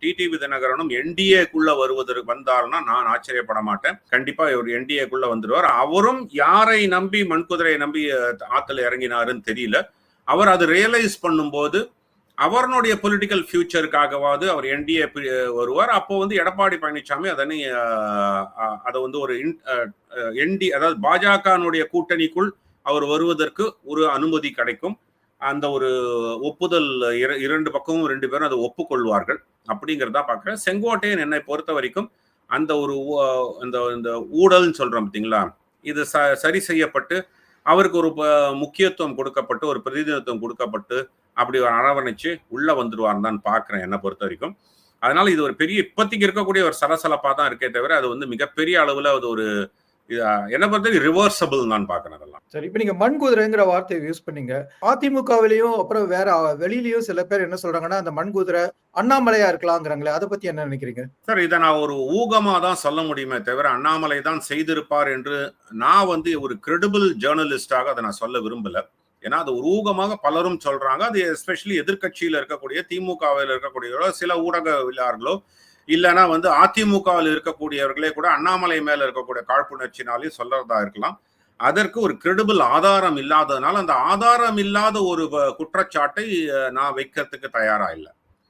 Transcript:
TTV தினகரனும் என்டிஏக்குள்ள வருவதற்கு வந்தாருன்னா நான் ஆச்சரியப்பட மாட்டேன். கண்டிப்பா இவர் என்டிஏக்குள்ள வந்துடுவார். அவரும் யாரை நம்பி மண்குதிரையை நம்பி ஆத்துல இறங்கினாருன்னு தெரியல. அவர் அது ரியலைஸ் பண்ணும்போது அவருடைய பொலிட்டிக்கல் ஃபியூச்சருக்காகவாது அவர் என்டிஏ வருவார். அப்போ வந்து எடப்பாடி பழனிசாமி அதை வந்து ஒரு அதாவது பாஜகனுடைய கூட்டணிக்குள் அவர் வருவதற்கு ஒரு அனுமதி கிடைக்கும். அந்த ஒரு ஒப்புதல் இரண்டு பக்கமும் 2 பேரும் அதை ஒப்புக்கொள்வார்கள் அப்படிங்கிறதா பார்க்கிறேன். செங்கோட்டையன் என்னை பொறுத்த வரைக்கும் அந்த ஒரு இந்த ஊழல்னு சொல்றோம் பார்த்தீங்களா, இது சரி செய்யப்பட்டு அவருக்கு ஒரு முக்கியத்துவம் கொடுக்கப்பட்டு ஒரு பிரதிநிதித்துவம் கொடுக்கப்பட்டு அப்படி ஒரு அரவணைச்சு உள்ள வந்துடுவார்னு தான் பார்க்கிறேன் என்னை பொறுத்த வரைக்கும். அதனால இது ஒரு பெரிய இப்போதைக்கு இருக்கக்கூடிய ஒரு சலசலப்பா தான் இருக்கே தவிர அது வந்து மிகப்பெரிய அளவுல அது ஒரு என்ன பொறுத்த ரிவர்சபிள் நான் பார்க்கிறேன். அதெல்லாம் சரி. இப்ப நீங்க மண்குதிரைங்கிற வார்த்தையை யூஸ் பண்ணீங்க. அதிமுகவிலையும் அப்புறம் வேற வெளியிலயும் சில பேர் என்ன சொல்றாங்கன்னா அந்த மண்குதிரை அண்ணாமலையா இருக்கலாங்கிறாங்களே, அதை பத்தி என்ன நினைக்கிறீங்க? சார், இதை நான் ஒரு ஊகமா தான் சொல்ல முடியுமே தவிர அண்ணாமலை தான் செய்திருப்பார் என்று நான் வந்து ஒரு கிரெடிபிள் ஜேர்னலிஸ்டாக அதை நான் சொல்ல விரும்பல. ஏன்னா அது ஒரு ஊகமாக பலரும் சொல்றாங்க. அது எஸ்பெஷலி எதிர்கட்சியில் இருக்கக்கூடிய திமுகவில் இருக்கக்கூடிய சில ஊடகவியலாளர்களோ இல்லைன்னா வந்து அதிமுகவில் இருக்கக்கூடியவர்களே கூட அண்ணாமலை மேல இருக்கக்கூடிய காழ்ப்புணர்ச்சினாலையும் சொல்றதா இருக்கலாம். அதற்கு ஒரு கிரெடிபிள் ஆதாரம் இல்லாததுனால அந்த ஆதாரம் இல்லாத ஒரு குற்றச்சாட்டை நான் வைக்கிறதுக்கு தயாரா இல்லை.